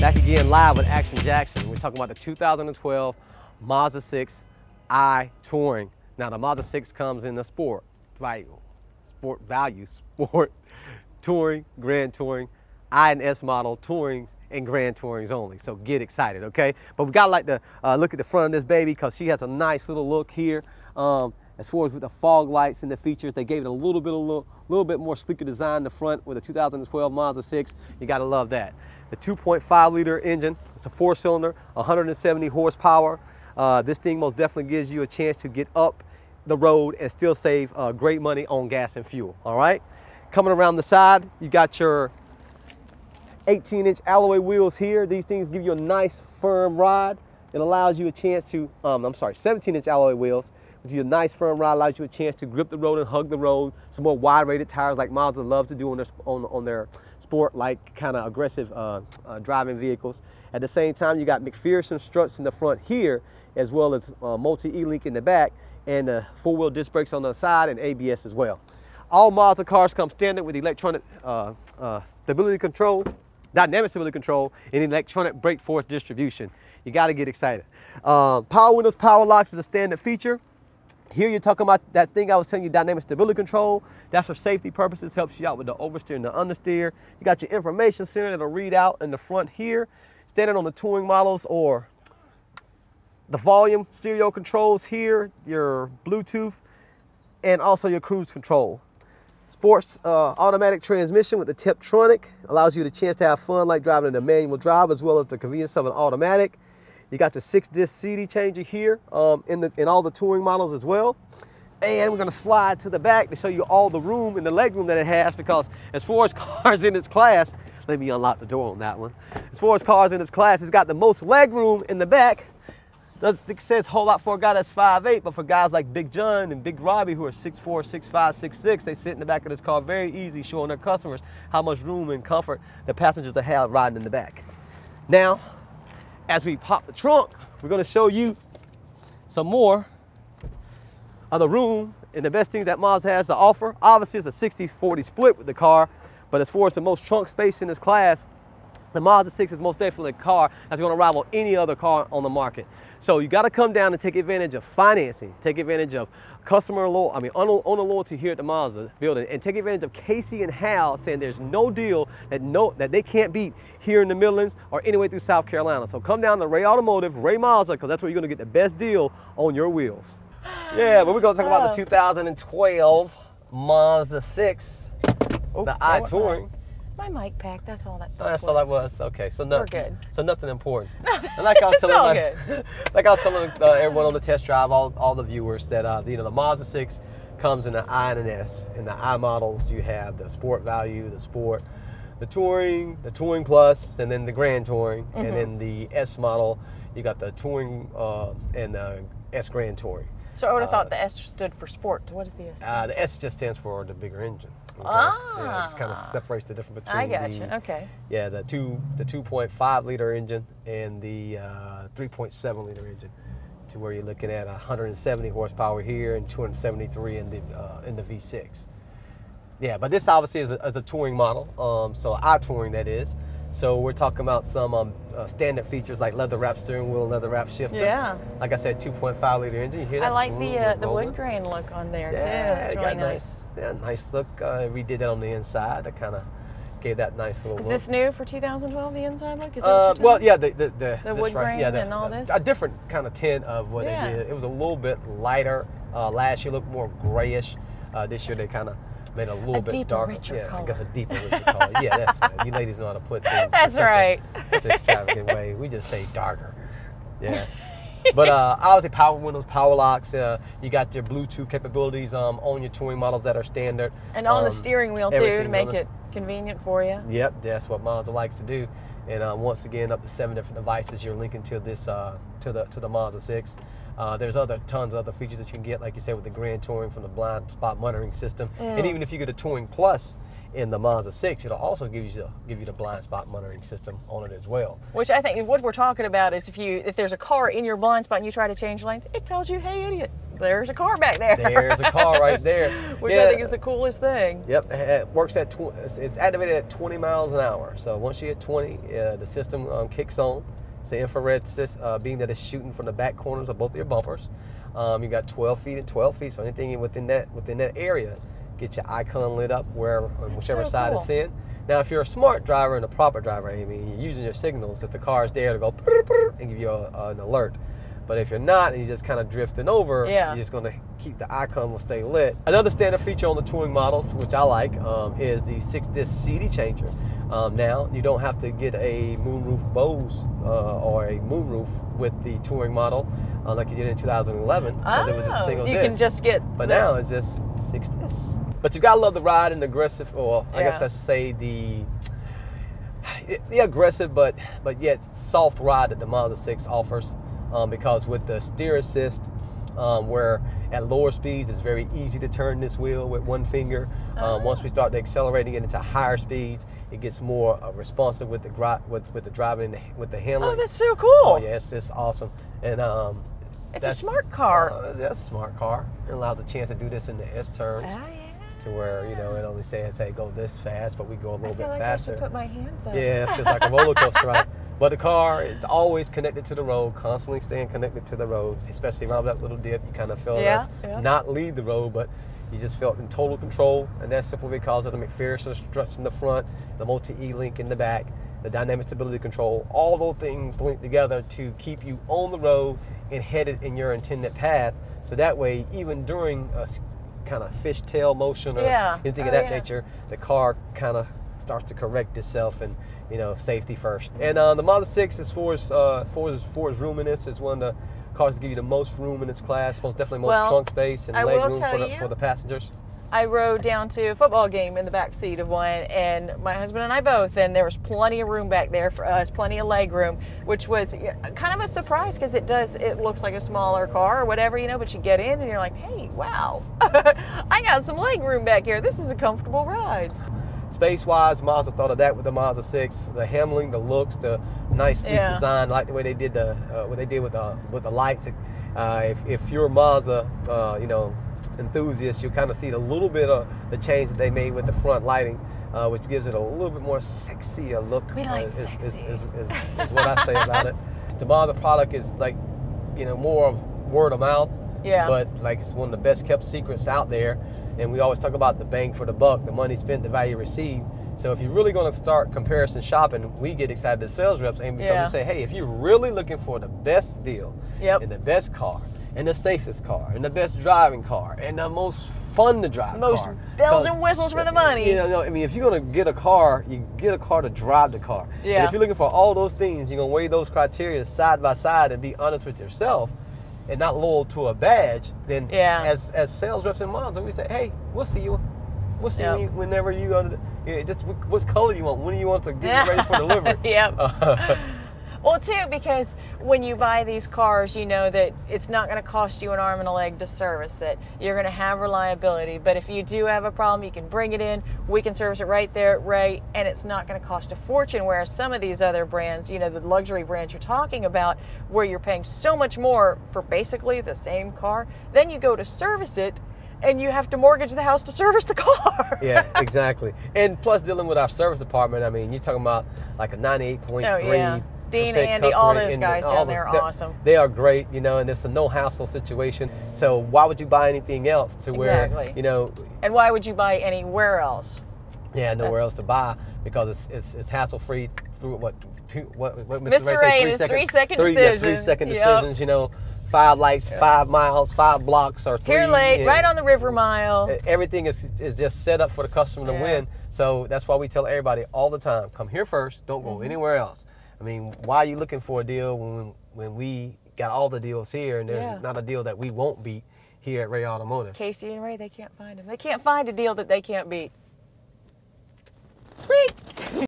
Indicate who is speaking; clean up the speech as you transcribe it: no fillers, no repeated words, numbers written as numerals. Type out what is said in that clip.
Speaker 1: Back again live with Action Jackson. We're talking about the 2012 Mazda 6i Touring. Now the Mazda 6 comes in the sport value, touring, grand touring, I and S model tourings and grand tourings only. So get excited, okay? But we gotta like to look at the front of this baby because she has a nice little look here. As far as with the fog lights and the features, they gave it a little bit more sleeker design in the front with the 2012 Mazda 6. You gotta love that. The 2.5 liter engine, it's a 4-cylinder, 170 horsepower. This thing most definitely gives you a chance to get up the road and still save great money on gas and fuel, all right? Coming around the side, you got your 18-inch alloy wheels here. These things give you a nice firm ride. It allows you a chance to, 17-inch alloy wheels. Gives you a nice firm ride, allows you a chance to grip the road and hug the road. Some more wide-rated tires like Mazda loves to do on their sport-like kind of aggressive driving vehicles. At the same time, you got McPherson struts in the front here, as well as multi-E-link in the back, and 4-wheel disc brakes on the side and ABS as well. All Mazda cars come standard with electronic stability control, dynamic stability control, and electronic brake force distribution. You got to get excited. Power windows, power locks is a standard feature. Here you're talking about that thing I was telling you, dynamic stability control. That's for safety purposes, helps you out with the oversteer and the understeer. You got your information center that'll read out in the front here. Standard on the touring models or the volume stereo controls here, your Bluetooth, and also your cruise control. Sports automatic transmission with the Tiptronic allows you the chance to have fun like driving in a manual drive as well as the convenience of an automatic. You got the 6-disc CD changer here in all the touring models as well. And we're gonna slide to the back to show you all the room and the leg room that it has, because as far as cars in its class, let me unlock the door on that one. As far as cars in its class, it's got the most leg room in the back. Doesn't say it's a whole lot for a guy that's 5'8", but for guys like Big John and Big Robbie who are 6'4", 6'5", 6'6", they sit in the back of this car very easy, showing their customers how much room and comfort the passengers will have riding in the back. Now, as we pop the trunk, we're gonna show you some more of the room and the best things that Mazda has to offer. Obviously, it's a 60-40 split with the car, but as far as the most trunk space in this class, the Mazda 6 is most definitely a car that's gonna rival any other car on the market. So you gotta come down and take advantage of financing, take advantage of owner loyalty here at the Mazda building, and take advantage of Casey and Hal saying there's no deal that they can't beat here in the Midlands or anywhere through South Carolina. So come down to Wray Automotive, Wray Mazda, because that's where you're gonna get the best deal on your wheels. Yeah, but we're gonna talk about the 2012 Mazda 6, the I Touring.
Speaker 2: My mic pack, that's all that.
Speaker 1: Oh, that's all that was. Okay, so
Speaker 2: we're good.
Speaker 1: So nothing important. And like I was telling everyone on the test drive, all the viewers, that the Mazda 6 comes in the I and an S. In the I models, you have the Sport Value, the Sport, the Touring Plus, and then the Grand Touring, and then the S model, you got the Touring and the S Grand Touring.
Speaker 2: So I would have thought the S stood for Sport. What is the S?
Speaker 1: The S just stands for the bigger engine. Okay? Yeah, it's kind of separates the difference between.
Speaker 2: I got you. Okay.
Speaker 1: Yeah, the 2.5 liter engine and the 3.7 liter engine, to where you're looking at 170 horsepower here and 273 in the V6. Yeah, but this obviously is a touring model, so I Touring that is. So we're talking about some standard features like leather wrap steering wheel, leather wrap shifter.
Speaker 2: Yeah.
Speaker 1: Like I said, 2.5 liter engine. You hear that?
Speaker 2: I like the wood grain look on there too. That's really nice.
Speaker 1: Yeah, nice look. We did that on the inside. That kind of gave that nice little look.
Speaker 2: Is this new for 2012? The inside look? Is
Speaker 1: that well, yeah, the
Speaker 2: wood grain and all this.
Speaker 1: A different kind of tint of what they did. It was a little bit lighter. Last year looked more grayish. This year they kind of made a little bit darker.
Speaker 2: Richer color.
Speaker 1: I guess a deeper, richer color. Yeah, that's right. You ladies know how to put things.
Speaker 2: That's right.
Speaker 1: Such an extravagant way. We just say darker. Yeah. But obviously power windows, power locks. You got your Bluetooth capabilities on your touring models that are standard.
Speaker 2: And on the steering wheel too, to make it convenient for you.
Speaker 1: Yep, that's what Mazda likes to do. And once again, up to 7 different devices you're linking to this to the Mazda 6. There's tons of other features that you can get, like you said, with the Grand Touring from the blind spot monitoring system. And even if you get a Touring Plus in the Mazda 6, it'll also give you the blind spot monitoring system on it as well.
Speaker 2: Which I think what we're talking about is if there's a car in your blind spot and you try to change lanes, it tells you, hey, idiot. there's a car back there.
Speaker 1: There's a car right there.
Speaker 2: Which I think is the coolest thing.
Speaker 1: Yep, it works at, it's activated at 20 miles an hour. So once you hit 20, the system kicks on. It's the infrared beam that is shooting from the back corners of both of your bumpers. You got 12 feet and 12 feet, so anything within that area, get your icon lit up whichever side it's in. Now, if you're a smart driver and a proper driver, I mean, you're using your signals if the car is there to go and give you an alert. But if you're not and you're just kind of drifting over, you're just going to keep the icon will stay lit. Another standard feature on the touring models, which I like, is the 6-disc CD changer. Now, you don't have to get a moonroof Bose or a moonroof with the touring model like you did in 2011. Because it was a single disc.
Speaker 2: You can just get...
Speaker 1: But now it's just 6 discs. But you gotta love the ride and the aggressive, or I guess I should say the aggressive but yet soft ride that the Mazda 6 offers. Because with the steer assist, where at lower speeds it's very easy to turn this wheel with one finger. Once we start accelerating it into higher speeds, it gets more responsive with the driving and with the handling.
Speaker 2: Oh, that's so cool!
Speaker 1: Oh yeah, it's awesome, and
Speaker 2: it's a smart car.
Speaker 1: That's a smart car. It allows a chance to do this in the S turn. To where, you know, it only says, hey, go this fast, but we go a little bit faster.
Speaker 2: I should put my hands up.
Speaker 1: Yeah, it feels like a roller coaster ride. But the car is always connected to the road, constantly staying connected to the road, especially around that little dip. You kind of feel not leave the road, but you just felt in total control, and that's simply because of the McPherson struts in the front, the multi-E link in the back, the dynamic stability control. All those things linked together to keep you on the road and headed in your intended path. So that way, even during a kind of fishtail motion or anything of that nature, the car kind of starts to correct itself, and you know, safety first. And the Mazda 6, as far as roominess, is one of the cars that give you the most room in its class, most definitely most trunk space and leg room for the passengers.
Speaker 2: I rode down to a football game in the back seat of one, and my husband and I both, and there was plenty of room back there for us, plenty of leg room, which was kind of a surprise because it looks like a smaller car or whatever, you know, but you get in and you're like, hey, wow, I got some leg room back here. This is a comfortable ride.
Speaker 1: Space-wise, Mazda thought of that with the Mazda 6. The handling, the looks, the nice design, like the way they did with the lights. If you're a Mazda, you know, enthusiast, you'll kind of see a little bit of the change that they made with the front lighting, which gives it a little bit more sexier look.
Speaker 2: We like sexy.
Speaker 1: Is what I say about it. The Mazda product is like, you know, more of word of mouth. Yeah. But like it's one of the best kept secrets out there, and we always talk about the bang for the buck, the money spent, the value received. So if you're really going to start comparison shopping, we get excited as sales reps, and because we say, hey, if you're really looking for the best deal, and the best car, and the safest car, and the best driving car, and the most fun to drive
Speaker 2: most
Speaker 1: car.
Speaker 2: Bells and whistles for the money.
Speaker 1: You know, I mean, if you're going to get a car, you get a car to drive the car. Yeah. And if you're looking for all those things, you're going to weigh those criteria side by side and be honest with yourself and not loyal to a badge, then as sales reps in Mazda, we say, hey, we'll see you. We'll see you whenever you just what color you want, when do you want to get ready for delivery.
Speaker 2: Well, too, because when you buy these cars, you know that it's not going to cost you an arm and a leg to service it. You're going to have reliability. But if you do have a problem, you can bring it in. We can service it right there at Wray, and it's not going to cost a fortune. Whereas some of these other brands, you know, the luxury brands you're talking about, where you're paying so much more for basically the same car, then you go to service it, and you have to mortgage the house to service the car.
Speaker 1: Yeah, exactly. And plus, dealing with our service department, I mean, you're talking about like a 98.3.
Speaker 2: Dean, Andy, all those guys down there are awesome.
Speaker 1: They are great, you know, and it's a no-hassle situation. So why would you buy anything else to where, you know...
Speaker 2: And why would you buy anywhere else?
Speaker 1: Yeah, nowhere else to buy, because it's hassle-free through what
Speaker 2: Mr. Ray said, 3 second decisions.
Speaker 1: 3 second decisions, you know, 5 lights, 5 miles, 5 blocks, or 3.
Speaker 2: Here late, right on the river mile.
Speaker 1: Everything is just set up for the customer to win. So that's why we tell everybody all the time, come here first, don't go anywhere else. I mean, why are you looking for a deal when we got all the deals here, and there's not a deal that we won't beat here at Wray Automotive?
Speaker 2: Casey and Ray, they can't find them. They can't find a deal that they can't beat. Sweet.